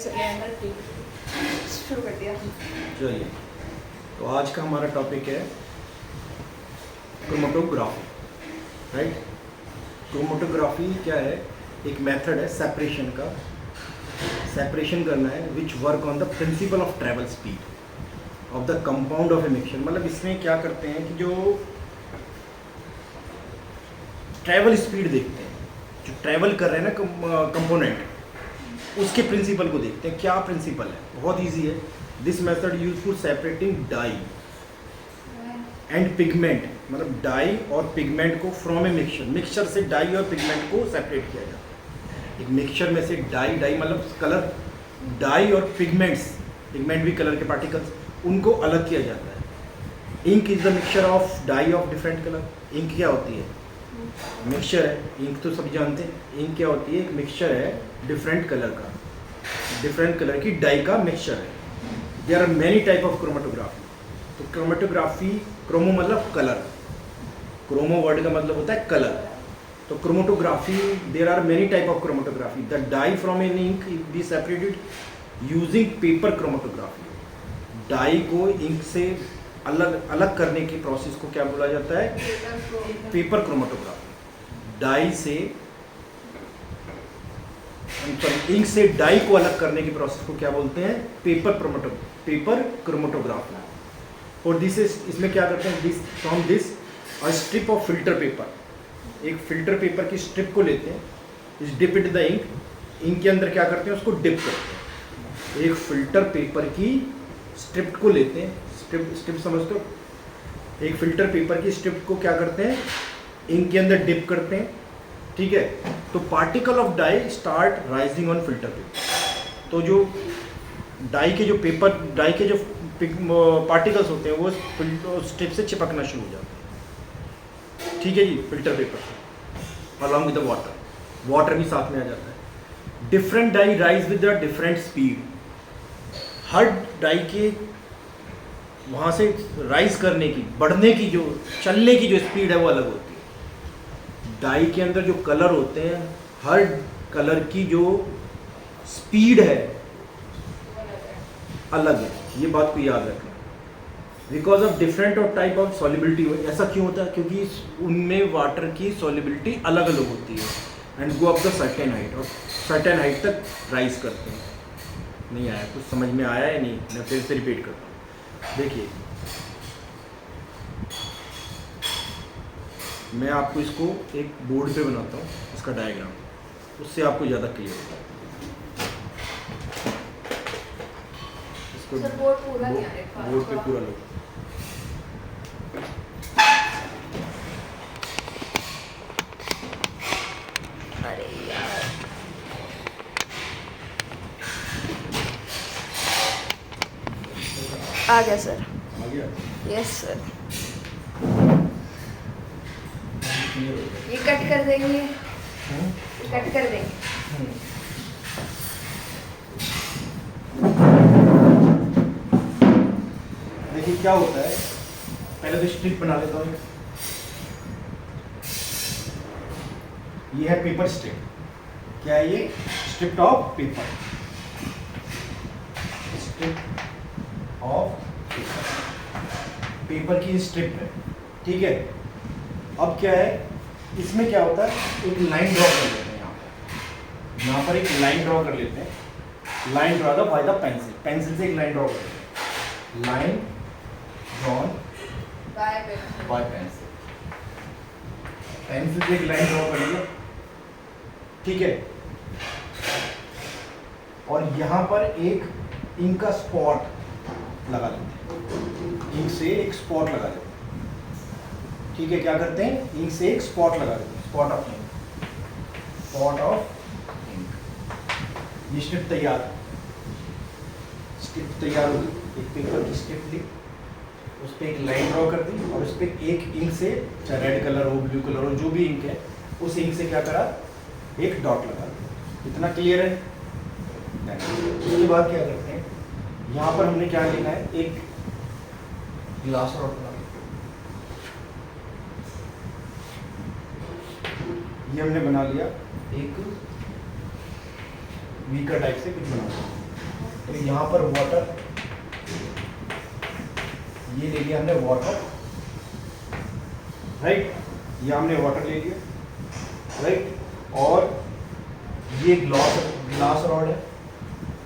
शुरू कर दिया। चलिए, तो आज का हमारा टॉपिक है क्रोमेटोग्राफी, राइट। क्रोमेटोग्राफी क्या है? एक मेथड है सेपरेशन का, सेपरेशन करना है which work on the principle of travel speed of the compound of a mixture. मतलब इसमें क्या करते हैं कि जो ट्रैवल स्पीड देखते हैं, जो ट्रैवल कर रहे हैं ना कंपोनेंट, उसके प्रिंसिपल को देखते हैं। क्या प्रिंसिपल है? बहुत इजी है। This method use for separating dye and pigment, मतलब डाई और पिगमेंट को फ्रॉम ए मिक्सचर। मिक्सचर से डाई और पिगमेंट को सेपरेट किया जाता है। एक मिक्सचर में से डाई मतलब कलर, डाई और पिगमेंट भी कलर के पार्टिकल्स, उनको अलग किया जाता है। Ink is the mixture of dye of different colour. Ink क्या होती है? मिक्सचर है। इंक तो सब जानते हैं। इंक क्या होती है? एक मिक्सचर है डिफरेंट कलर का, डिफरेंट कलर की डाई का मिक्सचर है। There are many type of chromatography. तो क्रोमेटोग्राफी, क्रोमो मतलब कलर, क्रोमो वर्ड का मतलब होता है कलर। तो chromatography, there are many type of chromatography. The dye from an ink be separated using paper chromatography. Dye को ink से अलग करने की प्रोसेस को क्या बोला जाता है? Paper chromatography. डाई से, इंक से डाई को अलग करने की प्रोसेस को क्या बोलते हैं? Paper chromatography. और दिस इज, इसमें क्या करते हैं? This from this a strip of filter paper, एक फिल्टर पेपर की स्ट्रिप को लेते हैं, इस dip it the ink, ink के अंदर क्या करते हैं? उसको डिप करते हैं। एक फिल्टर पेपर की स्ट्रिप को लेते हैं, स्ट्रिप समझते हो? एक फिल्टर पेपर की स्ट्रिप को क्या करते हैं? इंक के अंदर डिप करते हैं, ठीक है। तो particle of dye start rising on filter paper. तो जो डाई के जो पेपर, डाई के जो पार्टिकल्स होते हैं वो स्ट्रिप से चिपकना शुरू हो जाते हैं, ठीक है जी। Filter paper along with the water भी साथ में आ जाता है। Different dye rise with the different speed. हर डाई के वहाँ से राइज करने की, बढ़ने की, जो चलने की जो स्पीड है वो अलग होती है। डाई के अंदर जो कलर होते हैं, हर कलर की जो स्पीड है अलग है। ये बात को याद रखना। Because of different of type of solubility. ऐसा क्यों होता है? क्योंकि उनमें वाटर की सॉलिबिलिटी अलग अलग होती है and go up the certain height, और सर्टेन हाइट तक राइज करते हैं। नहीं आया? कुछ समझ में आया है? नहीं, मैं फिर से रिपीट करता हूँ। देखिए, मैं आपको इसको एक बोर्ड पे बनाता हूँ, इसका डायग्राम, उससे आपको ज़्यादा क्लियर होगा। इसको बोर्ड पूरा नहीं आ रहा, बोर्ड पे पूरा लो। अरे यार, आ गया सर। आ गया? Yes sir. क्लियर हो गया? ये कट कर देंगे, ये कट कर देंगे। देखिए क्या होता है, पहले तो स्ट्रिप बना लेता हूँ। ये है पेपर स्ट्रिप। क्या है ये? Strip of paper, strip of paper की स्ट्रिप है, ठीक है। अब क्या है, इसमें क्या होता है? एक लाइन ड्रॉ कर लेते हैं। यहाँ पर एक लाइन ड्रॉ कर लेते हैं। Line draw by the pencil, pencil से एक लाइन ड्रॉ कर लेते हैं। Line drawn by pencil, pencil से एक लाइन ड्रॉ कर लिया, ठीक है। और यहाँ पर एक इंक का स्पॉट लगा लेते हैं। इंक से एक स्पॉट लगा लेते हैं, ठीक है। क्या करते हैं? इंक से एक स्पॉट लगा देते हैं, spot of ink, spot of ink. ये स्ट्रिप तैयार है, स्ट्रिप तैयार होगी। एक पेपर की स्ट्रिप ली, उस पर एक लाइन ड्रॉ कर दी, और उस पर एक इंक से, चाहे रेड कलर हो, ब्लू कलर हो, जो भी इंक है, उस इंक से क्या करा? एक डॉट लगा दिया। इतना क्लियर है? उसके बाद क्या करते हैं, यहाँ पर हमने क्या लेना है? एक ग्लास रॉड बना, ये हमने बना लिया। एक वीकर टाइप से कुछ बना लिया। तो यहाँ पर वाटर, ये ले लिया हमने वाटर, राइट, ये हमने वाटर ले लिया, राइट, और ये ग्लास रॉड है,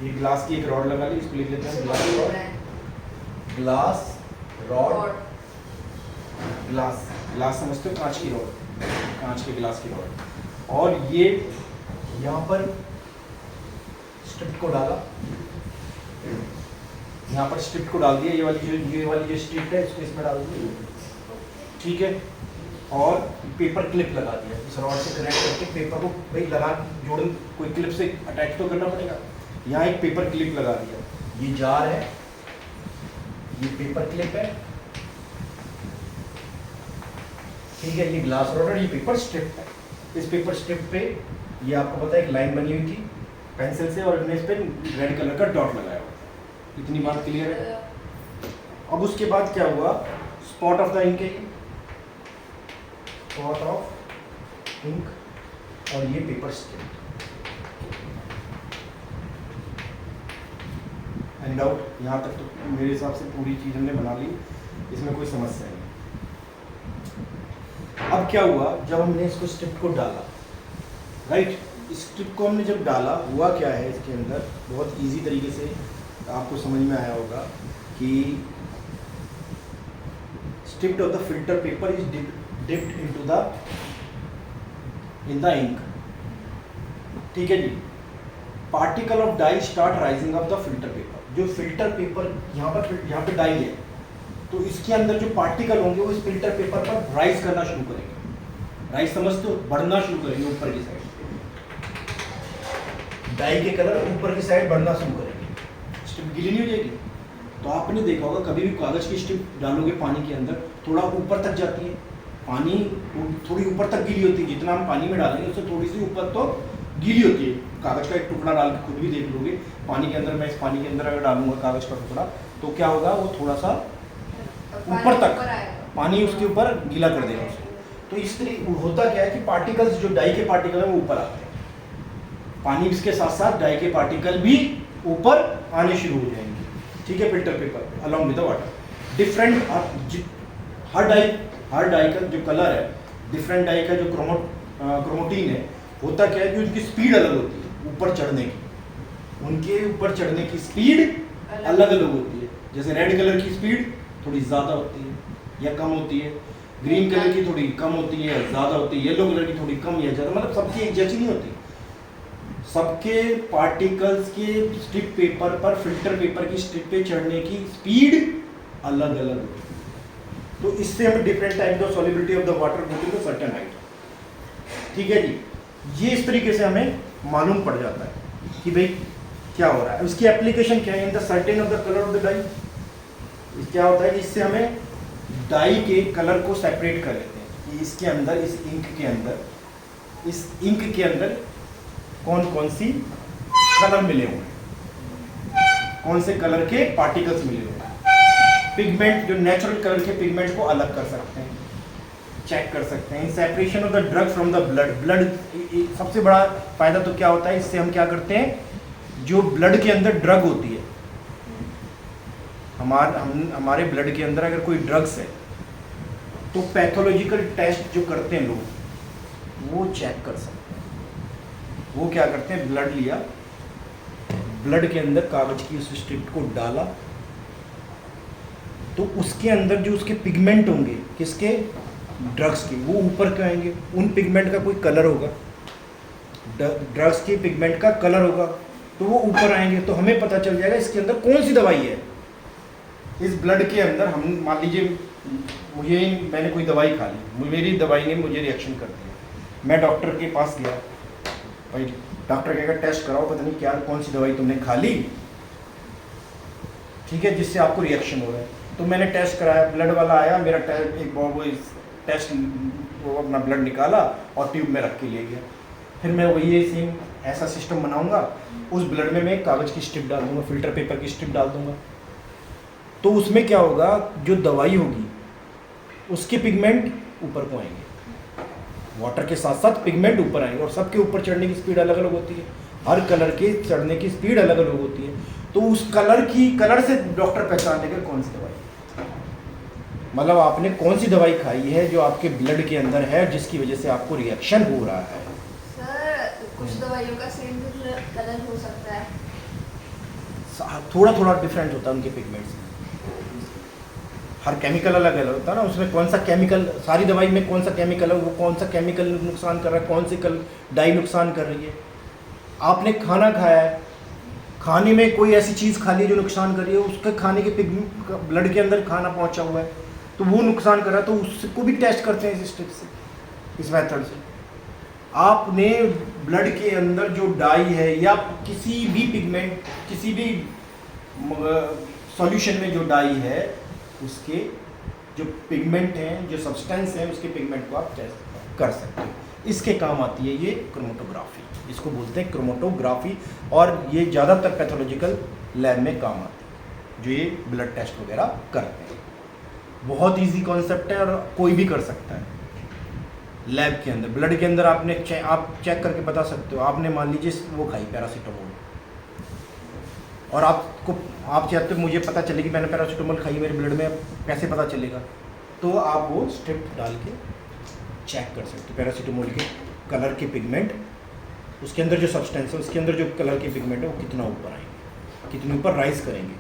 ये ग्लास की एक रॉड लगा ली, इसको लिख लेते हैं glass rod, glass rod, glass समझते हो, कांच की रॉड, कांच के ग्लास की रॉड, और ये यहाँ पर स्ट्रिप को डाला, यहाँ पर स्ट्रिप को डाल दिया, ये वाली जो स्ट्रिप है इसको इसमें डाल दिया, ठीक है, और पेपर क्लिप लगा दिया, इस रॉड से कनेक्ट करके पेपर को भाई लगा जोड़, कोई क्लिप से अटैच तो करना पड़ेगा, यहाँ एक पेपर क्लिप लगा दिया, ये जार है, ये पेपर क्लिप है, ठीक है, ये ग्लास रॉड और ये पेपर स्ट्रिप है। इस पेपर स्ट्रिप पे ये आपको पता है एक लाइन बनी हुई थी पेंसिल से, और हमने इस पे रेड कलर का डॉट लगाया हुआ, इतनी बात क्लियर है। अब उसके बाद क्या हुआ, स्पॉट ऑफ द इंक है, स्पॉट ऑफ इंक, और ये पेपर स्ट्रिप। Any doubt? यहाँ तक तो मेरे हिसाब से पूरी चीज़ हमने बना ली, इसमें कोई समस्या नहीं। अब क्या हुआ, जब हमने इसको स्ट्रिप को डाला, राइट, इस स्ट्रिप को हमने जब डाला, हुआ क्या है इसके अंदर, बहुत इजी तरीके से आपको समझ में आया होगा कि strip of the filter paper is dipped in the ink, ठीक है जी। Particle of dye start rising of the filter paper, जो फिल्टर पेपर यहाँ पे डाई है, तो इसके अंदर जो पार्टिकल होंगे वो इस फिल्टर पेपर पर राइज करना शुरू करेंगे, राइज समझते हो, बढ़ना शुरू करेंगे ऊपर की साइड, डाई के कलर ऊपर की साइड बढ़ना शुरू करेंगे, स्ट्रिप गीली नहीं हो जाएगी। तो आपने देखा होगा कभी भी कागज की स्ट्रिप डालोगे पानी के अंदर, थोड़ा ऊपर तक जाती है, पानी थोड़ी ऊपर तक गीली होती है, जितना हम पानी में डालेंगे उससे थोड़ी सी ऊपर तो गीली होती है। कागज का एक टुकड़ा डाल के खुद भी देख लोगे पानी के अंदर, मैं इस पानी के अंदर अगर डालूंगा कागज का टुकड़ा तो क्या होगा, वो थोड़ा सा ऊपर तक पानी उसके ऊपर गीला कर देगा उसको। तो इस तरीके होता क्या है कि पार्टिकल्स, जो डाई के पार्टिकल है वो ऊपर आते हैं, पानी इसके साथ साथ डाई के पार्टिकल भी ऊपर आने शुरू हो जाएंगे, ठीक है, फिल्टर पेपर पे along with the water. Different हर डाई का जो कलर है, डिफरेंट डाई का जो क्रोमोटीन है, होता क्या है कि उनकी स्पीड अलग होती है ऊपर चढ़ने की, उनके ऊपर चढ़ने की स्पीड अलग अलग होती है। जैसे रेड कलर की स्पीड थोड़ी ज़्यादा होती है या कम होती है, ग्रीन कलर की थोड़ी कम होती है, ज़्यादा होती है, येलो कलर की थोड़ी कम या ज़्यादा, मतलब सबकी एक जैसी नहीं होती। सबके पार्टिकल्स के स्ट्रिप पेपर पर, फिल्टर पेपर की स्ट्रिप पे चढ़ने की स्पीड अलग अलग होती है। तो इससे हमें different type of solubility of the water go to the certain height, ठीक है जी। ये इस तरीके से हमें मालूम पड़ जाता है कि भाई क्या हो रहा है। उसकी एप्लीकेशन क्या है, in the certain of the colour of the dye, क्या होता है कि इससे हमें डाई के कलर को सेपरेट कर लेते हैं कि इसके अंदर, इस इंक के अंदर कौन कौन सी कलर मिले हुए हैं, कौन से कलर के पार्टिकल्स मिले हुए हैं। पिगमेंट, जो नेचुरल कलर के पिगमेंट को अलग कर सकते हैं, चेक कर सकते हैं। Separation of the drug from the blood, सबसे बड़ा फायदा तो क्या होता है, इससे हम क्या करते हैं, जो ब्लड के अंदर ड्रग होती है, हमारे ब्लड के अंदर अगर कोई ड्रग्स है तो पैथोलॉजिकल टेस्ट जो करते हैं लोग वो चेक कर सकते हैं। वो क्या करते हैं, ब्लड लिया, ब्लड के अंदर कागज की उस स्ट्रिप को डाला, तो उसके अंदर जो उसके पिगमेंट होंगे, किसके, ड्रग्स के, वो ऊपर क्यों आएंगे, उन पिगमेंट का कोई कलर होगा, ड्रग्स के पिगमेंट का कलर होगा, तो वो ऊपर आएंगे। तो हमें पता चल जाएगा इसके अंदर कौन सी दवाई है। इस ब्लड के अंदर हम मान लीजिए मैंने कोई दवाई खा ली, मेरी दवाई ने मुझे रिएक्शन कर दिया, मैं डॉक्टर के पास गया, भाई डॉक्टर कहेगा टेस्ट कराओ, पता नहीं क्या कौन सी दवाई तुमने खा ली, ठीक है, जिससे आपको रिएक्शन हो रहा है। तो मैंने टेस्ट कराया, ब्लड वाला आया, मेरा टेस्ट वो अपना ब्लड निकाला और ट्यूब में रख के ले गया। फिर मैं वही सेम ऐसा सिस्टम बनाऊंगा, उस ब्लड में मैं कागज़ की स्ट्रिप डाल दूंगा, फिल्टर पेपर की स्ट्रिप डाल दूंगा, तो उसमें क्या होगा, जो दवाई होगी उसके पिगमेंट ऊपर को आएंगे, वाटर के साथ साथ पिगमेंट ऊपर आएंगे, और सबके ऊपर चढ़ने की स्पीड अलग अलग होती है, हर कलर के चढ़ने की स्पीड अलग अलग होती है। तो उस कलर से डॉक्टर पहचान लेगा कौन सी दवाई, मतलब आपने कौन सी दवाई खाई है जो आपके ब्लड के अंदर है जिसकी वजह से आपको रिएक्शन हो रहा है। सर कुछ दवाइयों का सेम कलर हो सकता है, थोड़ा थोड़ा डिफरेंट होता है उनके पिगमेंट्स में, हर केमिकल अलग अलग होता है ना, उसमें कौन सा केमिकल, सारी दवाई में कौन सा केमिकल है, वो कौन सा केमिकल नुकसान कर रहा है, कौन सी डाई नुकसान कर रही है। आपने खाना खाया है, खाने में कोई ऐसी चीज़ खा ली जो नुकसान कर रही है, उसके खाने के ब्लड के अंदर खाना पहुंचा हुआ है तो वो नुकसान कर रहा है, तो उसको भी टेस्ट करते हैं इस स्टेप से, इस मेथड से। आपने ब्लड के अंदर जो डाई है या किसी भी पिगमेंट, किसी भी सॉल्यूशन में जो डाई है, उसके जो पिगमेंट हैं, जो सब्सटेंस हैं, उसके पिगमेंट को आप टेस्ट कर सकते हो। इसके काम आती है ये क्रोमेटोग्राफी, इसको बोलते हैं क्रोमेटोग्राफी, और ये ज़्यादातर पैथोलॉजिकल लैब में काम आती है जो ये ब्लड टेस्ट वगैरह करते हैं। बहुत इजी कॉन्सेप्ट है और कोई भी कर सकता है। लैब के अंदर ब्लड के अंदर आप चेक करके बता सकते हो। आपने मान लीजिए वो खाई पैरासीटामोल, और आप चाहते हो मुझे पता चले कि मैंने पैरासीटामोल खाई मेरे ब्लड में, कैसे पता चलेगा? तो आप वो स्ट्रिप डाल के चेक कर सकते हो पैरासीटामोल के कलर के पिगमेंट, उसके अंदर जो सब्सटेंस है, उसके अंदर जो कलर के पिगमेंट है वो कितना ऊपर आएंगे, कितने ऊपर राइज करेंगे,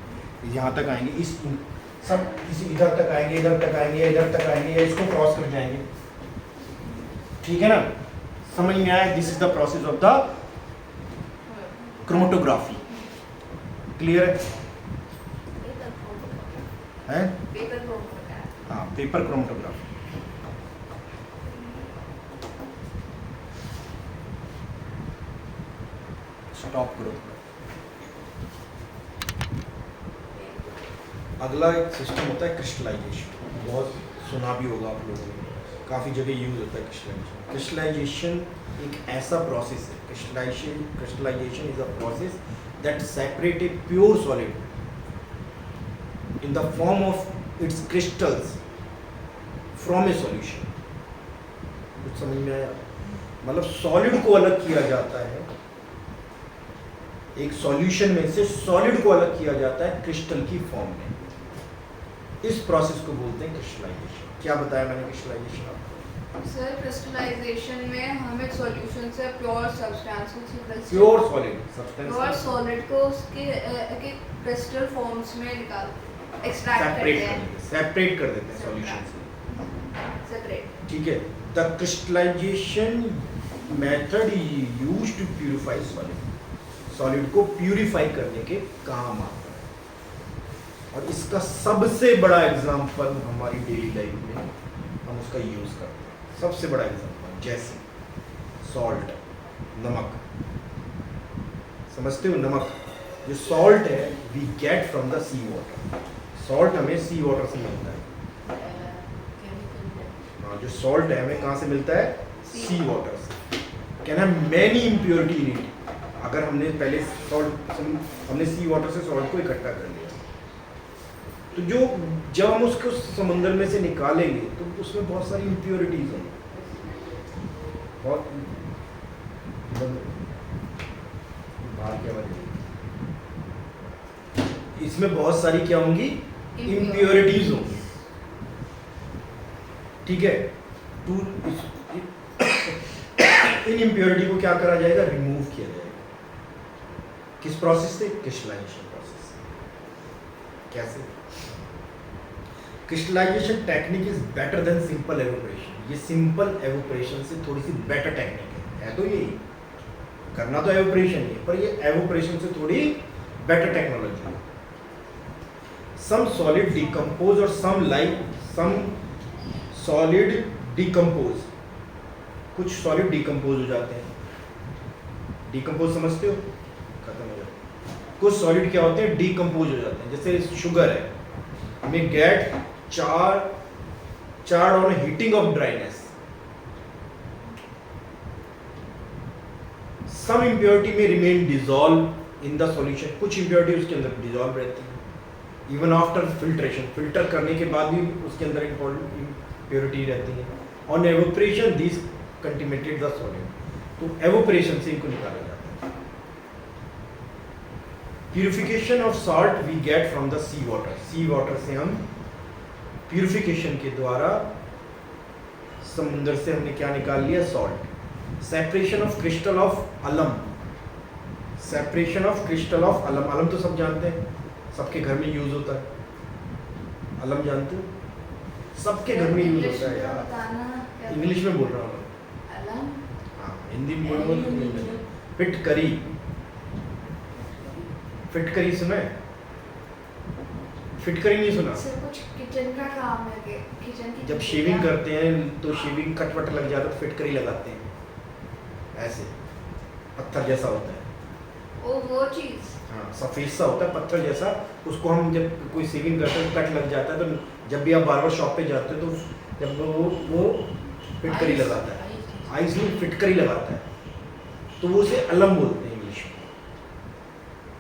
यहाँ तक आएंगे, इस सब किसी इधर तक आएंगे, इधर तक आएंगे, इधर तक आएंगे, या इसको क्रॉस कर जाएंगे। ठीक है ना, समझ में आया? This is the process of the chromatography. Clear है? हाँ, पेपर क्रोमेटोग्राफी। स्टॉप करो। अगला एक सिस्टम होता है क्रिस्टलाइजेशन, बहुत सुना भी होगा आप लोगों ने, काफ़ी जगह यूज होता है क्रिस्टलाइजेशन। क्रिस्टलाइजेशन एक ऐसा प्रोसेस है, crystallisation is a process that separate a pure solid in the form of its crystals from a solution। कुछ समझ में आया? मतलब सॉलिड को अलग किया जाता है, एक सॉल्यूशन में से सॉलिड को अलग किया जाता है क्रिस्टल की फॉर्म में। इस प्रोसेस को बोलते हैं क्रिस्टलाइजेशन। क्या बताया मैंने क्रिस्टलाइजेशन आपको? सर क्रिस्टलाइजेशन में हम एक सॉल्यूशन से प्योर सब्सटेंस को, pure solid substance, pure solid को उसके क्रिस्टल फॉर्म्स में एक्सट्रैक्ट करते हैं, सेपरेट कर देते हैं सॉल्यूशन से, सेपरेट। ठीक है। The crystallisation method used to purify solid, solid को प्यूरिफाई करने के काम आता है। और इसका सबसे बड़ा एग्जांपल हमारी डेली लाइफ में हम उसका यूज करते हैं। सबसे बड़ा एग्जांपल जैसे सॉल्ट, नमक, समझते हो? नमक जो सॉल्ट है we get from the sea water, salt हमें सी वाटर से मिलता है। हाँ, जो सॉल्ट है हमें कहाँ से मिलता है? सी वाटर से। Can have many impurity in it. अगर हमने पहले हमने सी वाटर से सॉल्ट को इकट्ठा कर लिया, तो जब हम उसको समुद्र में से निकालेंगे तो उसमें बहुत सारी इम्प्योरिटीज होंगी, बहुत इसमें बहुत सारी क्या होंगी? इम्प्योरिटीज होंगी। ठीक है, इन इम्प्योरिटी को क्या करा जाएगा? रिमूव किया जाएगा। किस प्रोसेस से? Crystallization process. कैसे? Crystallization technique is better than simple evaporation. ये सिंपल एवोपरेशन से थोड़ी सी बेटर टेक्निक है तो यही करना तो एवोपरेशन ही है, पर ये एवोपरेशन से थोड़ी बेटर टेक्नोलॉजी है। सम सॉलिड डिकम्पोज और सम सॉलिड डिकम्पोज, कुछ सॉलिड डिकम्पोज हो जाते हैं। डिकम्पोज समझते हो? खत्म हो जाता है। कुछ सॉलिड क्या होते हैं? डिकम्पोज हो जाते हैं। जैसे शुगर है, हमें get charred on heating of dryness. Some impurity में remain dissolve in the solution, कुछ इम्प्योरिटी उसके अंदर डिसॉल्व रहती है इवन आफ्टर फिल्ट्रेशन, फिल्टर करने के बाद भी उसके अंदर इम्प्योरिटी रहती है। On evaporation this contaminated the solid, तो एवोपरेशन से इनको निकाला जाता है। Purification of salt we get from the sea water. Sea water से हम प्यूरिफिकेशन के द्वारा समुद्र से हमने क्या निकाल लिया, salt. Separation of crystal of अलम, सेपरेशन ऑफ क्रिस्टल ऑफ अलम। अलम तो सब जानते हैं, सबके घर में यूज होता है। अलम जानते हो, सबके घर में यूज होता है यार। इंग्लिश में बोल रहा हूँ, अलम, हाँ हिंदी में बोल। फिटकरी, फिटकरी सुना है? फिटकरी नहीं सुना? सर कुछ किचन का काम है कि किचन की जब शेविंग करते हैं तो शेविंग कट वट लग जाता है तो फिटकरी लगाते हैं, ऐसे पत्थर जैसा होता है। ओ वो चीज, हाँ सफेद सा होता है पत्थर जैसा। उसको हम जब कोई शेविंग करते हैं कट लग जाता है तो जब भी आप बार्बर शॉप पे जाते हो तो जब वो फिटकरी लगाता है, आइस में फिटकरी लगाता है, तो वो उसे अलम बोलते हैं इंग्लिश में।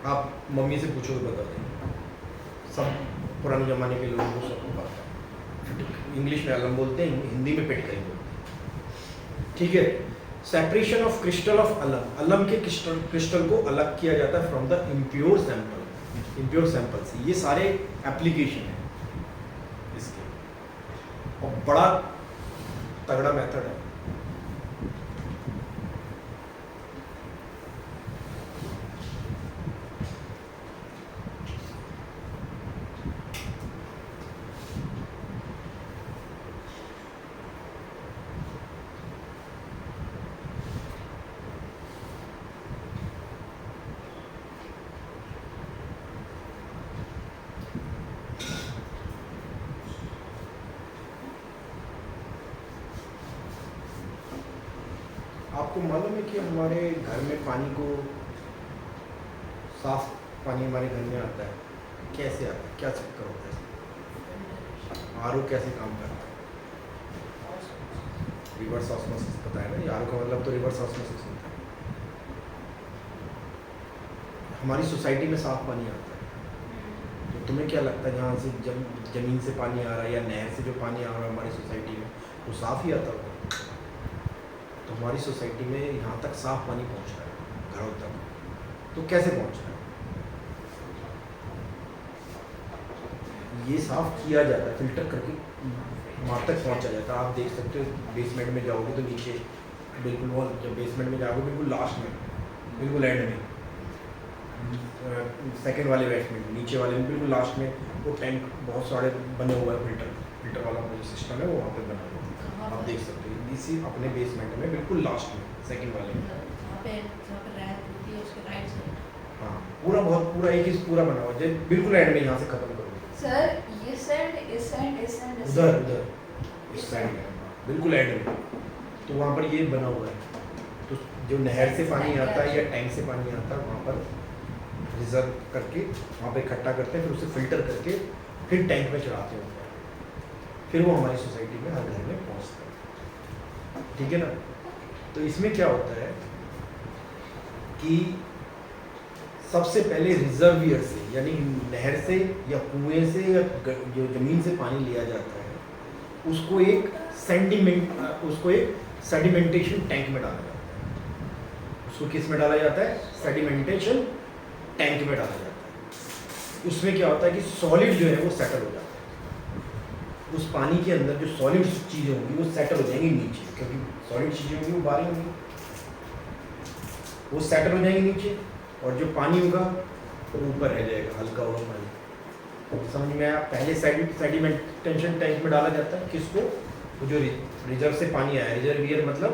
आप मम्मी से पूछो तो बता देंगे, सब पुराने ज़माने के लोगों को सबको पता है। इंग्लिश में अलम बोलते हैं, हिंदी में फिटकरी बोलते हैं, ठीक है। सेपरेशन ऑफ क्रिस्टल ऑफ अलम, अलम के क्रिस्टल को अलग किया जाता है from the impure sample, impure sample से। ये सारे एप्लीकेशन है इसके, और बड़ा तगड़ा मेथड है। आपको मालूम है कि हमारे घर में पानी को, साफ पानी हमारे घर में आता है, कैसे आता है, क्या चक्कर होता है? आरओ कैसे काम करता है? रिवर्स ऑस्मोसिस, पता है ना? आरओ का मतलब तो रिवर्स ऑस्मोसिस होता है। हमारी सोसाइटी में साफ पानी आता है, तो तुम्हें क्या लगता है जहाँ से जमीन से पानी आ रहा है या नहर से जो पानी आ रहा है हमारी सोसाइटी में, वो साफ ही आता होगा? तो हमारी सोसाइटी में यहाँ तक साफ पानी पहुँच रहा है घरों तक, तो कैसे पहुँच रहा है? ये साफ किया जाता है, फिल्टर करके वहाँ तक पहुँचा जाता है। आप देख सकते हो बेसमेंट में जाओगे तो नीचे बिल्कुल, वो जब बेसमेंट में जाओगे बिल्कुल लास्ट में, बिल्कुल एंड में, सेकंड वाले बेसमेंट नीचे वाले में बिल्कुल लास्ट में, वो टैंक बहुत सारे बने हुए हैं। फिल्टर वाला जो सिस्टम है वो वहाँ पे बना हुआ है, आप देख सकते हो इसी अपने बेसमेंट में बिल्कुल लास्ट में, सेकंड वाले में, हाँ पूरा बहुत पूरा एक ही पूरा बना हुआ है, बिल्कुल एंड में, यहाँ से खत्म करोगे सर ये साइड, इस साइड, इस साइड, उधर उधर इस साइड में, बिल्कुल एंड में, तो वहाँ पर ये बना हुआ है। तो जो नहर से पानी आता है या टैंक से पानी आता है वहाँ पर रिजर्व करके वहाँ पे इकट्ठा करते हैं, फिर उसे फिल्टर करके फिर टैंक में चढ़ाते हैं, फिर वो हमारी सोसाइटी में हर घर में पहुँचता है, ठीक है ना? तो इसमें क्या होता है कि सबसे पहले रिजर्वियर से, यानी नहर से या कुएं से या जो ज़मीन से पानी लिया जाता है, उसको एक सेडिमेंटेशन टैंक में डाला जाता है। उसको किस में डाला जाता है? सेडिमेंटेशन टैंक में डाला जाता है। उसमें क्या होता है कि सॉलिड जो है वो सेटल हो जाता है। उस पानी के अंदर जो सॉलिड चीज़ें होंगी वो सेटल हो जाएंगी नीचे, क्योंकि सॉलिड चीज़ें होंगी वो बाहर होंगी, वो सेटल हो जाएंगी नीचे, और जो पानी होगा वो ऊपर रह जाएगा, हल्का होगा पानी। समझ में आया? पहले सेडिमेंटेशन टैंक में डाला जाता है किसको? वो जो रिजर्व से पानी आया, रिजर्वियर मतलब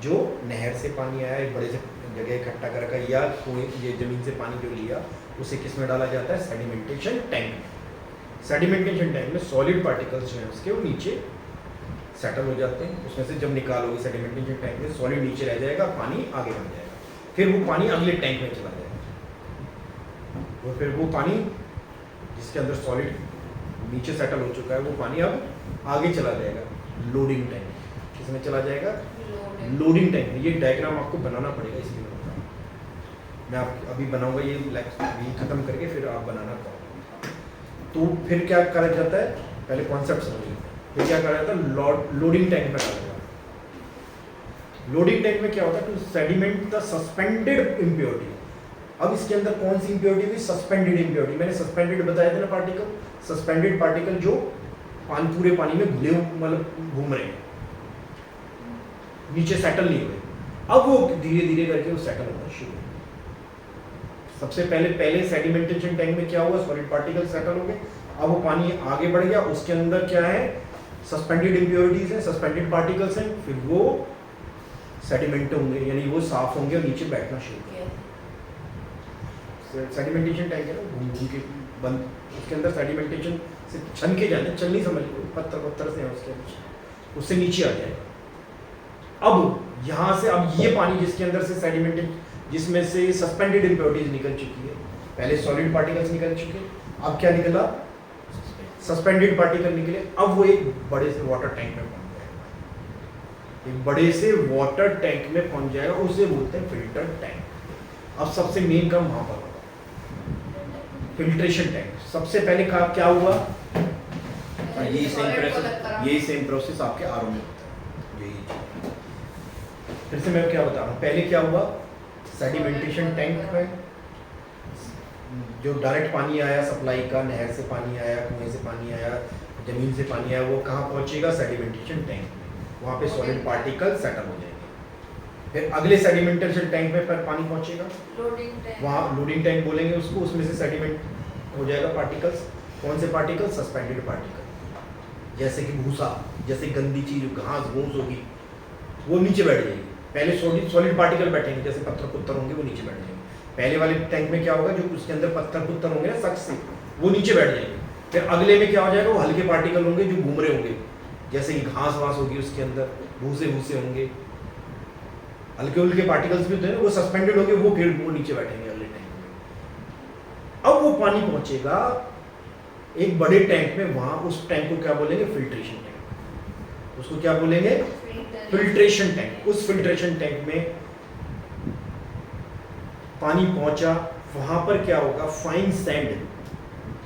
जो नहर से पानी आया, एक बड़े से जगह इकट्ठा कर रखा, या कोई ये ज़मीन से पानी जो लिया उसे किस में डाला जाता है? सेडिमेंटेशन टैंक में। सेडिमेंटेशन टैंक में सॉलिड पार्टिकल्स जो हैं उसके वो नीचे सेटल हो जाते हैं। उसमें से जब निकालोगे सेडिमेंटेशन टैंक में, सॉलिड नीचे रह जाएगा, पानी आगे बढ़ जाएगा, फिर वो पानी अगले टैंक में चला जाएगा, और फिर वो पानी जिसके अंदर सॉलिड नीचे सेटल हो चुका है वो पानी अब आगे चला जाएगा लोडिंग टैंक। किसमें चला जाएगा? लोडिंग टैंक में। ये डायग्राम आपको बनाना पड़ेगा, इसलिए मैं आप अभी बनाऊंगा, ये खत्म करके फिर आप बनाना कहोगे। तो फिर क्या करा जाता है? पहले कॉन्सेप्ट समझिए। फिर क्या करा जाता है? लोडिंग टैंक में डाला जाता है। लोडिंग टैंक में क्या होता है? To sediment the suspended impurity, अब इसके अंदर कौन सी इम्प्योरिटी हुई? Suspended impurity. मैंने सस्पेंडेड बताया था ना पार्टिकल, सस्पेंडेड पार्टिकल जो पूरे पानी में घुले मतलब घूम रहे हैं, नीचे सेटल नहीं हुए। अब वो धीरे धीरे करके वो सेटल होना शुरू हो। सबसे पहले सेडिमेंटेशन टैंक में क्या हुआ? सॉलिड पार्टिकल सेटल हो गए। अब वो पानी आगे बढ़ गया, उसके अंदर क्या है? सस्पेंडेड इम्प्योरिटीज है, सस्पेंडेड पार्टिकल्स हैं, फिर वो सेडिमेंट होंगे, यानी वो साफ होंगे और नीचे बैठना शुरू करेंगे। सेडिमेंटेशन टैंक है ना, घूम घूम के बंद, उसके अंदर सेडिमेंटेशन से छन के जाने, चल नहीं समझ, पत्थर से है उसके अंदर, उससे नीचे आ जाएगा। अब यहाँ से अब ये पानी जिसके अंदर से सेडिमेंटेड, जिसमें से सस्पेंडेड इम्प्योरिटीज निकल चुकी है, पहले सॉलिड पार्टिकल्स निकल चुके, अब क्या निकला? सस्पेंडेड पार्टिकल निकले। अब वो एक बड़े से वाटर टैंक में पहुंच जाएगा, एक बड़े से वाटर टैंक में पहुंच जाएगा, उसे बोलते हैं फिल्टर टैंक। अब सबसे मेन काम वहां पर होगा, फिल्ट्रेशन टैंक। सबसे पहले क्या हुआ? यही सेम प्रोसेस आपके आरओ में होता है। यही फिर से मैं क्या बता रहा हूँ, पहले क्या हुआ? सेडिमेंटेशन टैंक में जो डायरेक्ट पानी आया सप्लाई का, नहर से पानी आया, कुएं से पानी आया, जमीन से पानी आया, वो कहाँ पहुंचेगा? सेडिमेंटेशन टैंक में। वहाँ पे सॉलिड पार्टिकल सेटल हो जाएंगे। फिर अगले सेडिमेंटेशन टैंक में पर पानी पहुंचेगा, वहाँ लोडिंग टैंक बोलेंगे उसको, उसमें से सेडिमेंट हो जाएगा पार्टिकल्स। कौन से पार्टिकल? सस्पेंडेड पार्टिकल, जैसे कि भूसा, जैसे गंदी चीज, घास घूस होगी, वो नीचे बैठ जाएगी। पहले सॉलिड पार्टिकल बैठेंगे, जैसे पत्थर पुत्तर होंगे, वो नीचे बैठ जाएंगे। पहले वाले टैंक में क्या होगा? जो उसके अंदर पत्थर पुत्तर होंगे ना सख्त से, वो नीचे बैठ जाएंगे। फिर अगले में क्या हो जाएगा? वो हल्के पार्टिकल होंगे जो घूम रहे होंगे, जैसे कि घास वास होगी उसके अंदर, भूसे भूसे होंगे, हल्के हल्के पार्टिकल्स भी होते हैं, वो सस्पेंडेड होंगे, वो फिर वो नीचे बैठेंगे अगले टैंक में। अब वो पानी पहुंचेगा एक बड़े टैंक में, वहां उस टैंक को क्या बोलेंगे? Filtration tank. उसको क्या बोलेंगे? Filtration tank. उस फिल्ट्रेशन टैंक में पानी पहुंचा, वहां पर क्या होगा? फाइन सैंड,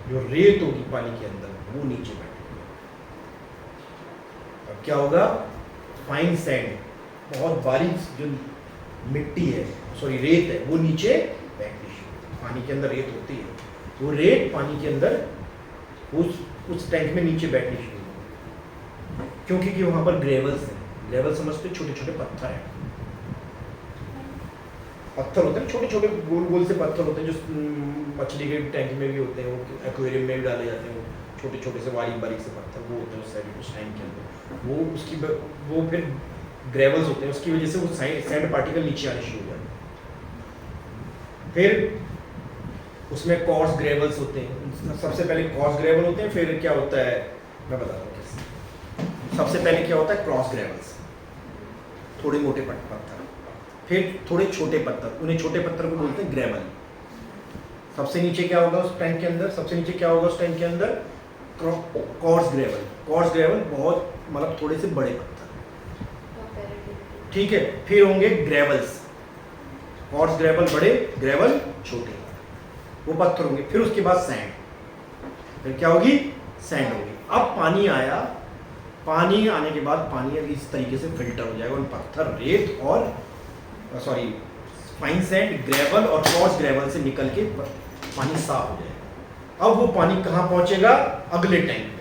जो रेत होगी पानी के अंदर, वो नीचे बैठेगी। अब क्या होगा? फाइन सैंड, बहुत बारीक जो मिट्टी है, सॉरी रेत है, वो नीचे बैठनी शुरू। पानी के अंदर रेत होती है, वो रेत पानी के अंदर उस टैंक में नीचे बैठनी शुरू होगी, क्योंकि कि वहां पर ग्रेवल्स हैं। ग्रेवल समझते? छोटे छोटे पत्थर हैं, पत्थर होते हैं, छोटे छोटे गोल गोल से पत्थर होते हैं, जो मछली के टैंक में भी होते हैं, वो एक्वेरियम में भी डाले जाते हैं, वो छोटे छोटे से बारीक बारीक से पत्थर वो होते हैं उस टैंक के अंदर। वो फिर ग्रेवल्स होते हैं, उसकी वजह से वो सैंड पार्टिकल नीचे आने शुरू हो जाते हैं। फिर उसमें कॉर्स ग्रेवल्स होते हैं। सबसे पहले कॉर्स ग्रेवल होते हैं, फिर क्या होता है मैं बताता हूँ कैसे। सबसे पहले क्या होता है? क्रॉस ग्रेवल्स, थोड़े मोटे पत्थर, फिर थोड़े छोटे पत्थर, उन्हें छोटे पत्थर को बोलते हैं ग्रेवल। सबसे नीचे क्या होगा उस टैंक के अंदर? सबसे नीचे क्या होगा उस टैंक के अंदर? Course gravel. कॉर्स ग्रेवल बहुत मतलब थोड़े से बड़े पत्थर, ठीक है। फिर होंगे ग्रेवल्स, कॉर्स ग्रेवल बड़े, ग्रेवल छोटे, वो पत्थर होंगे। फिर उसके बाद सैंड, फिर क्या होगी? सैंड होगी। अब पानी आया, पानी आने के बाद पानी इस तरीके से फिल्टर हो जाएगा, उन पत्थर, रेत और सॉरी फाइन सैंड, ग्रेवल और कॉर्स ग्रेवल से निकल के पानी साफ हो जाएगा। अब वो पानी कहाँ पहुंचेगा? अगले टैंक में।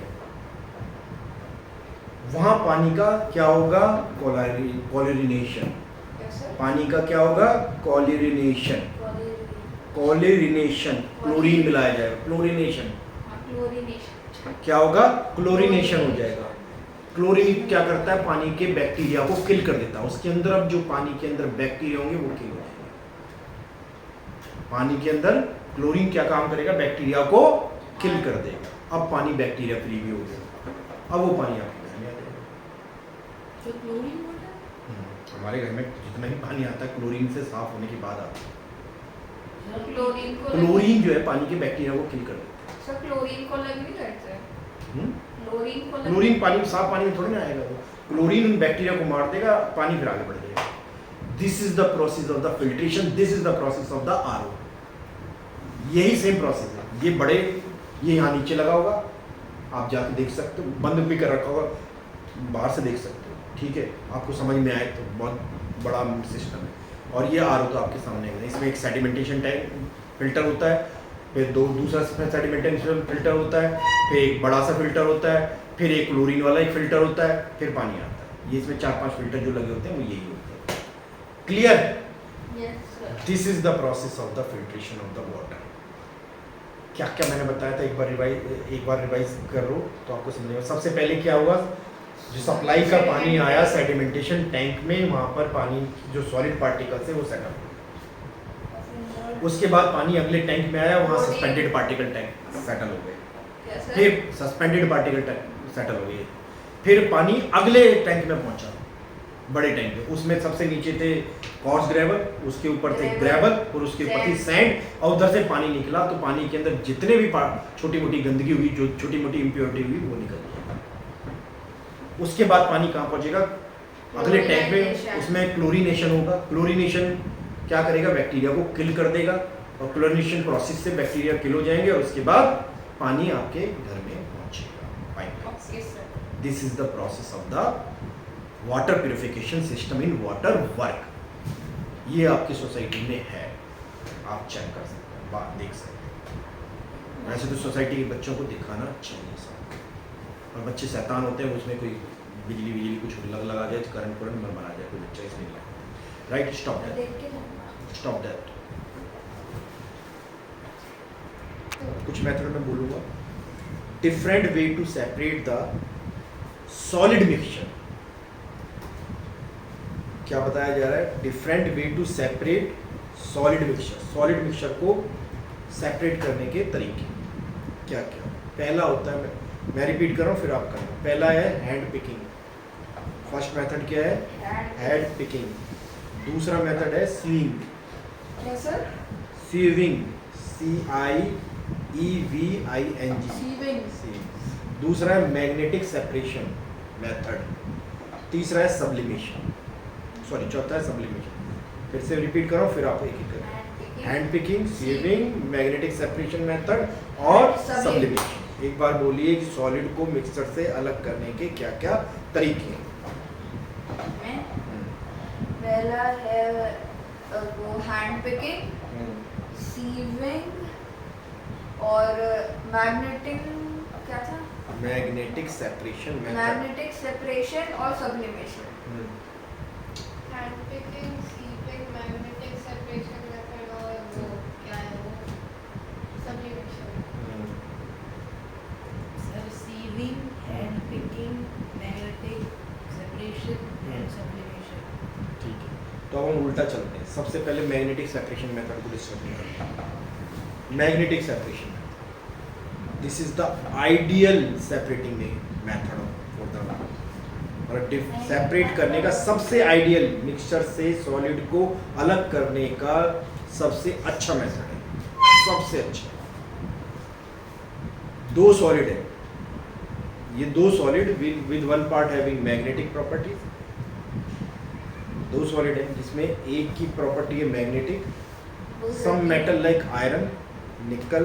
वहां पानी का क्या होगा? क्लोरीनेशन। पानी का क्या होगा? क्लोरीनेशन। क्लोरीनेशन, क्लोरीन मिलाया जाएगा, क्लोरीनेशन। क्या होगा? क्लोरीनेशन हो जाएगा। क्लोरीन क्या करता है? पानी के बैक्टीरिया को किल कर देता है। उसके अंदर अब जो पानी के अंदर बैक्टीरिया होंगे वो किल हो जाएंगे। पानी के अंदर क्लोरीन क्या काम करेगा? बैक्टीरिया को किल कर देगा। अब पानी बैक्टीरिया फ्री भी हो गया। अब वो पानी आपके घर में आ जाएगा। जो क्लोरीन वाटर हमारे घर में जितना भी पानी आता है क्लोरीन से साफ होने के बाद आता है। क्लोरीन जो है पानी के बैक्टीरिया को किल कर देता है। सर क्लोरीन को लग नहीं करता है? क्लोरीन पानी, साफ पानी में थोड़ी ना आएगा। वो क्लोरीन उन बैक्टीरिया को मार देगा, पानी फिर आगे बढ़ जाएगा। This is the process of the filtration, this is the process of the RO. यही सेम प्रोसेस है। ये बड़े, ये यहाँ नीचे लगा होगा, आप जाके देख सकते हो, बंद भी कर रखा होगा, बाहर से देख सकते हो, ठीक है। आपको समझ में आए तो बहुत बड़ा सिस्टम है। और ये आर होता है आपके सामने का। इसमें एक सेडिमेंटेशन टैंक फिल्टर होता है, फिर दूसरा सेडिमेंटेशन फिल्टर होता है, फिर एक बड़ा सा फिल्टर होता है, फिर एक क्लोरीन वाला एक फिल्टर होता है, फिर पानी आता है। ये इसमें 4-5 फिल्टर जो लगे होते हैं वो यही होते हैं। Clear? This is the process of the filtration of the water. क्या क्या मैंने बताया था एक बार रिवाइज कर लो तो आपको समझेगा। सबसे पहले क्या हुआ, जो सप्लाई का पानी आया सेडिमेंटेशन टैंक में, वहाँ पर पानी जो सॉलिड पार्टिकल्स है वो सेटल। उसके बाद पानी अगले टैंक में आया, वहाँ सस्पेंडेड पार्टिकल टैंक सेटल हो गए, फिर सस्पेंडेड पार्टिकल टैंक सेटल हो गए, फिर पानी अगले टैंक में पहुंचा, बड़े टैंक में। उसमें सबसे नीचे थे कॉर्स ग्रेवल, उसके ऊपर थे ग्रेवल और उसके ऊपर थी सैंड, और उधर से पानी निकला तो पानी के अंदर जितने भी छोटी मोटी गंदगी हुई, जो छोटी मोटी इम्प्योरिटी हुई वो निकल गई। उसके बाद पानी कहाँ पहुंचेगा, अगले टैंक में। उसमें क्लोरीनेशन होगा। क्लोरीनेशन क्या करेगा, बैक्टीरिया को किल कर देगा, और क्लोरीनेशन प्रोसेस से बैक्टीरिया किल हो जाएंगे और उसके बाद पानी आपके घर में पहुंचेगा। This is the process of the water purification system in water work. ये आपकी सोसाइटी में है, आप चेक कर सकते हैं, बात देख सकते हैं। वैसे तो सोसाइटी के बच्चों को दिखाना चाहिए सब, और बच्चे शैतान होते हैं, उसमें कोई बिजली कुछ लगा जाए तो करंट मर जाए कोई बच्चा, इसलिए राइट। Stop that. कुछ मेथड में बोलूँगा। Different way to separate the solid mixture. क्या बताया जा रहा है, different way to separate solid mixture. Solid mixture को सेपरेट करने के तरीके क्या क्या। पहला होता है, मैं रिपीट कर रहा हूँ फिर आप करना। पहला है हैंड पिकिंग। फर्स्ट मेथड क्या है, हैंड पिकिंग। दूसरा मेथड है सीविंग। Sieving, CIEVING। दूसरा है मैग्नेटिक सेपरेशन मेथड। तीसरा है सब्लिमेशन, चौथा है सब्लिमेशन। फिर से रिपीट करो, फिर आप एक एक करें। Hand picking, sieving, magnetic separation method और सब्लिमेशन। एक बार बोलिए कि सॉलिड को मिक्सचर से अलग करने के क्या क्या तरीके हैं। पहला है वो हैंड पिकिंग, सीविंग और मैग्नेटिक, क्या था, magnetic separation method, magnetic separation और sublimation. Hand picking, sieving, magnetic separation method और वो क्या है वो sublimation. Sir sieving, hand picking, magnetic separation and sublimation. ठीक है, तो अब हम उल्टा चलते हैं। सबसे पहले मैग्नेटिक सेपरेशन मेथड को डिस्कस करते हैं। Magnetic separation, this is the ideal separating method for the water. और सेपरेट करने का सबसे आइडियल, मिक्सचर से सॉलिड को अलग करने का सबसे अच्छा मेथड है, सबसे अच्छा। दो सॉलिड है, ये दो solid with one part having magnetic properties. दो सॉलिड है जिसमें एक की प्रॉपर्टी है magnetic. Some metal like iron, nickel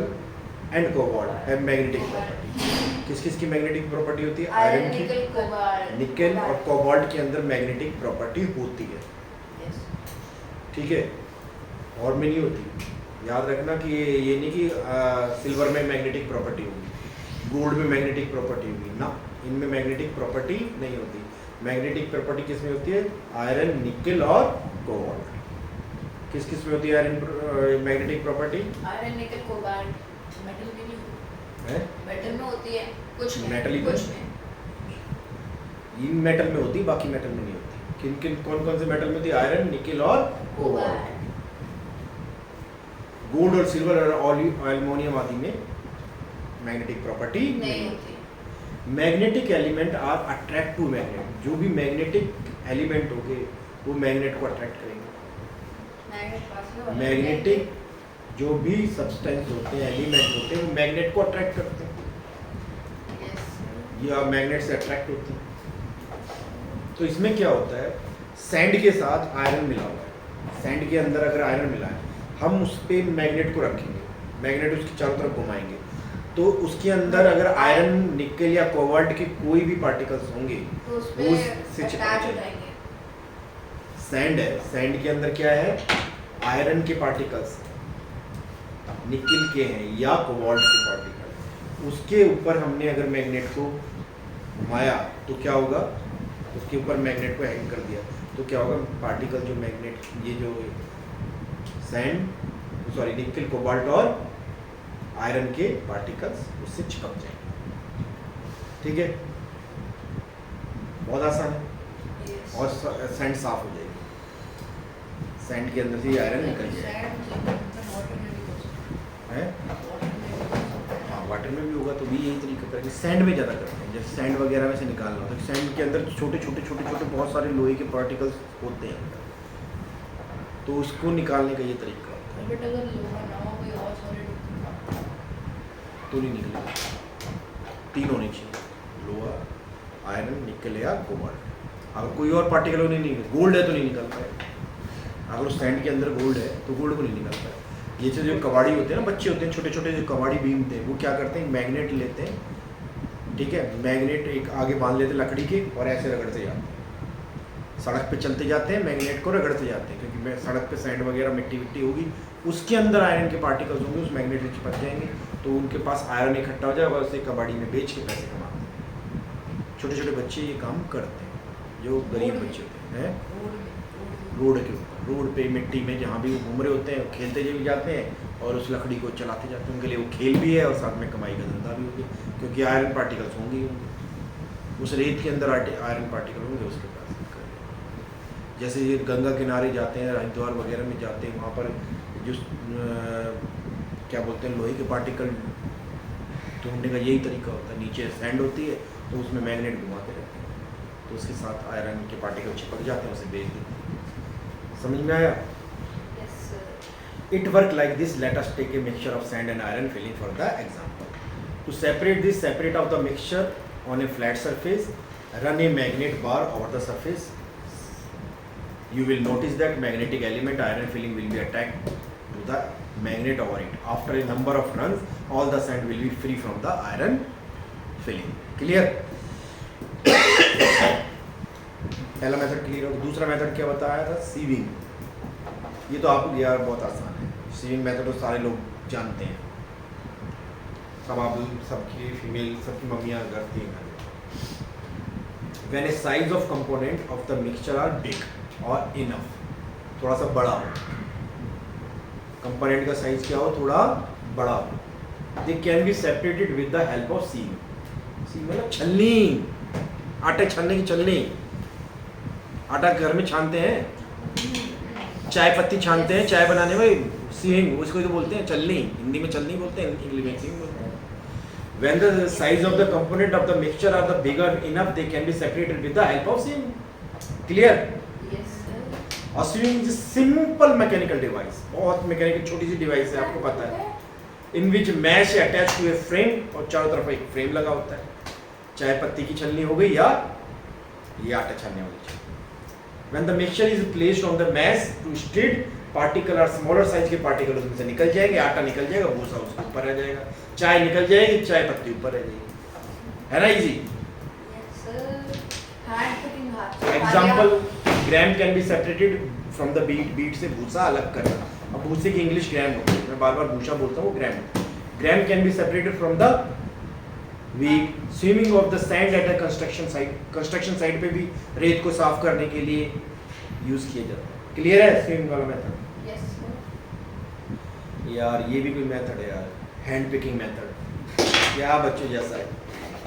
and cobalt have magnetic property. किस किस की मैग्नेटिक प्रॉपर्टी होती है, आयरन की, निकल और कोबाल्ट के अंदर मैग्नेटिक प्रॉपर्टी होती है। ठीक है, और में नहीं होती। याद रखना कि ये नहीं कि सिल्वर में मैग्नेटिक प्रॉपर्टी होगी, गोल्ड में मैग्नेटिक प्रॉपर्टी होगी ना, इनमें मैग्नेटिक प्रॉपर्टी नहीं होती। मैग्नेटिक प्रॉपर्टी किस में होती है, आयरन, निकल और कोबाल्ट। किस किस में होती है आयरन मैग्नेटिक प्रॉपर्टी, आयरन, निकल, कोबाल्ट। मेटल में नहीं होती है, मेटल में होती है कुछ में, मेटल ही कुछ में, ये मेटल में होती है, बाकी मेटल में नहीं होती। किन किन कौन कौन से मेटल में होती है, आयरन, निकल और कोबाल्ट। गोल्ड और सिल्वर और एल्युमिनियम आदि में मैग्नेटिक प्रॉपर्टी नहीं होती। Magnetic element are attract to magnet. जो भी मैग्नेटिक एलिमेंट होंगे वो मैग्नेट को अट्रैक्ट करेंगे। मैग्नेटिक जो भी सब्सटेंस होते हैं, एलिमेंट होते हैं, वो मैग्नेट को अट्रैक्ट करते हैं, या मैग्नेट से अट्रैक्ट होते हैं। तो इसमें क्या होता है, सैंड के साथ आयरन मिला हुआ है। सैंड के अंदर अगर आयरन मिला है, हम उस पर मैग्नेट को रखेंगे, मैग्नेट उसकी चारों तरफ घुमाएंगे, तो उसके अंदर अगर आयरन, निकल या कोबाल्ट के कोई भी पार्टिकल्स होंगे तो वो उससे चिपक जाएंगे। सैंड है, सैंड के अंदर क्या है, आयरन के पार्टिकल्स, निकिल के हैं या कोबाल्ट के पार्टिकल, उसके ऊपर हमने अगर मैग्नेट को घुमाया तो क्या होगा, उसके ऊपर मैग्नेट को हैंग कर दिया तो क्या होगा, पार्टिकल जो मैग्नेट, ये जो सैंड सॉरी निकिल कोबाल्ट और आयरन के पार्टिकल्स उससे चिपक जाएंगे। ठीक है, बहुत आसान है, Yes. और सैंड साफ हो जाएगी, सैंड के अंदर से आयरन निकल जाएगा। है हाँ, वाटर में भी होगा तो भी यही तरीका करेंगे। सैंड में ज़्यादा करते हैं, जैसे सैंड वगैरह में से निकालना हो तो सैंड के अंदर छोटे छोटे बहुत सारे लोहे के पार्टिकल्स होते हैं, तो उसको निकालने का ये तरीका होता है। बट अगर लोहा ना हो, कोई और सॉलिड तो नहीं निकलेगा, 3 होने चाहिए, लोहा, आयरन, निकल या कोबाल्ट। अगर कोई और पार्टिकल हो नहीं निकले, गोल्ड है तो नहीं निकल पाएगा। अगर उस सैंड के अंदर गोल्ड है तो गोल्ड को नहीं निकल पाएगा। ये जो कबाड़ी होते हैं ना, बच्चे होते हैं छोटे छोटे जो कबाड़ी बीनते हैं, वो क्या करते हैं, मैग्नेट लेते हैं, ठीक है, मैग्नेट एक आगे बांध लेते हैं लकड़ी के और ऐसे रगड़ते जाते हैं, सड़क पे चलते जाते हैं, मैग्नेट को रगड़ते जाते हैं, क्योंकि सड़क पे सैंड वगैरह मिट्टी होगी, उसके अंदर आयरन के पार्टिकल्स होंगे, उस मैग्नेट में चिपक जाएंगे, तो उनके पास आयरन इकट्ठा हो जाएगा, उसे कबाड़ी में बेच के पैसे कमाते हैं। छोटे छोटे बच्चे ये काम करते हैं, जो गरीब बच्चे होते हैं, रोड के ऊपर, रोड पे मिट्टी में जहाँ भी वो घूम रहे होते हैं, खेलते भी जाते हैं और उस लकड़ी को चलाते जाते हैं, उनके लिए वो खेल भी है और साथ में कमाई का धंधा भी होगी, क्योंकि आयरन पार्टिकल्स होंगे ही होंगे, उस रेत के अंदर आयरन पार्टिकल होंगे उसके पास। जैसे ये गंगा किनारे जाते हैं, हरिद्वार वगैरह में जाते हैं, वहाँ पर जो क्या बोलते हैं, लोहे के पार्टिकल ढूंढने का यही तरीका होता है, नीचे सैंड होती है तो उसमें मैग्नेट घुमाते रहते हैं, तो उसके साथ आयरन के पार्टिकल चिपक जाते हैं, उसे बेच देते हैं। समझ में आया? Yes, sir. It work like this. Let us take a mixture of sand and iron filling for the example. To separate this, separate out the mixture on a flat surface. Run a magnet bar over the surface. You will notice that magnetic element iron filling will be attached to the magnet over it. After a number of runs, all the sand will be free from the iron filling. Clear? पहला method clear हो। दूसरा method क्या बताया था, sieving. ये तो आपको यार बहुत आसान है, सीविंग मेथड तो सारे लोग जानते हैं, सब आप सबकी फीमेल सबकी मम्मियाँ करती हैं। When a size of component of the mixture are big or enough, थोड़ा सा बड़ा हो, कंपोनेंट का साइज क्या हो, थोड़ा बड़ा हो, they can be separated with the help of sieve। sieve मतलब छलनी, आटे छानने की छलनी। आटा घर में छानते हैं, चाय पत्ती छानते हैं चाय बनाने में, सीविंग उसको तो बोलते हैं छलनी, हिंदी में छलनी बोलते हैं, इंग्लिश में सीविंग बोलते हैं। When the size of the component of the mixture are the bigger enough, they can be separated with the help of sieving. Clear? Yes, sir. और sieving is simple mechanical device, बहुत mechanical छोटी सी device है, आपको पता है, in which mesh attached to a frame, और चारों तरफ एक फ्रेम लगा होता है। चाय पत्ती की छलनी हो गई या ये आटा छानने वाली छलनी। When the mixture is placed on the mesh to stir, particle और स्मॉलर साइज के पार्टिकल उसमें से निकल जाएंगे, आटा निकल जाएगा, भूसा उसके ऊपर रह जाएगा, चाय निकल जाएगी, चाय पत्ती ऊपर रह जाएगी, है ना easy. Yes, sir. Hand picking हाथ से example, gram can be separated from the wheat, wheat से भूसा अलग करना। अब भूसे की इंग्लिश ग्राम होती है, मैं बार बार भूसा बोलता हूँ, gram. Gram can be separated from the wheat. Swimming of the sand at a construction site, construction site पे भी रेत को साफ करने के लिए यूज किया जाता है। क्लियर है स्विमिंग वाला मेथड? Yes, sir. यार ये भी कोई मेथड है यार, हैंड पिकिंग मेथड, क्या बच्चों जैसा है।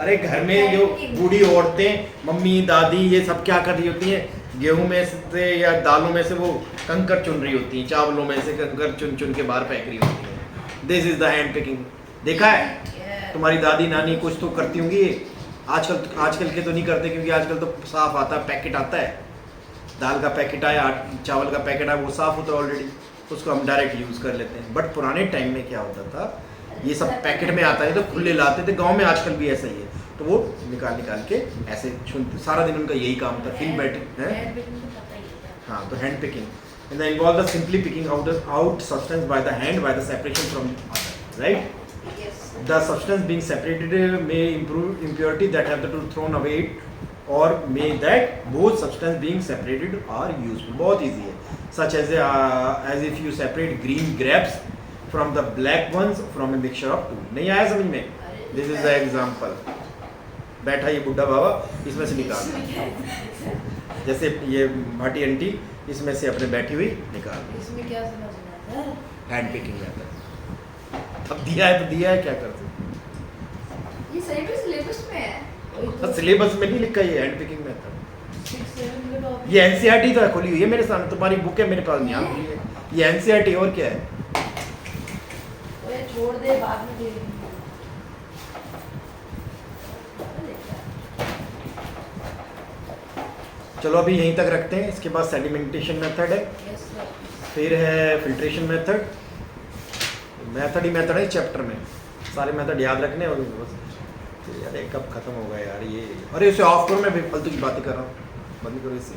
अरे घर में जो बूढ़ी औरतें, मम्मी दादी, ये सब क्या कर रही होती हैं, गेहूं में से या दालों में से वो कंकर चुन रही होती हैं, चावलों में से कंकर चुन चुन के बाहर फेंक रही होती हैं। This is the hand picking. देखा है तुम्हारी दादी नानी कुछ तो करती होंगी, आजकल के तो नहीं करते, क्योंकि आजकल तो साफ आता है, पैकेट आता है, दाल का पैकेट आया, चावल का पैकेट आया, वो साफ होता है ऑलरेडी, उसको हम डायरेक्ट यूज़ कर लेते हैं। बट पुराने टाइम में क्या होता था, ये सब पैकेट में आता है तो खुले लाते थे, गांव में आजकल भी ऐसा ही है, तो वो निकाल के ऐसे छूनते, सारा दिन उनका यही काम था, फिर बैठे हैं। हाँ, तो hand picking and they involve the simply picking out substance by the hand by the separation from other, right? Yes, sir. The substance being separated may improve impurity that have to thrown away it और may that both substance being separated are useful. बहुत easy है, such as if you separate green grapes from the black ones from a mixture of two. नहीं आया समझ में? This is the example. बैठा ये बुढ़ा बाबा, इसमें से निकाल, जैसे ये भाटी आंटी इसमें से अपने बैठी हुई निकाल, इसमें क्या समझना है? Hand picking method. अब दिया है तो दिया है, क्या कर सकते ये सही में सिलेबस में है। वही हैं। तो सिलेबस में नहीं लिखा ये हैंड पिकिंग मेथड। 6-7 का टॉपिक। ये एनसीईआरटी तो खुली हुई है मेरे सामने, तुम्हारी बुक है मेरे पास नहीं, यहाँ खुली है। ये एनसीईआरटी और क्या है? ओए छोड़ दे, बाद में दे देंगे। चलो अभी यहीं तक रखते हैं। इसके बाद सेडिमेंटेशन मेथड है, यस सर। फिर है फिल्ट्रेशन मेथड। मेथड ही मेथड है चैप्टर में, सारे मेथड याद रखने और बस। यार कब खत्म होगा यार ये? अरे इसे ऑफ करो, मैं फालतू की बातें कर रहा हूँ, बंद करो इसे।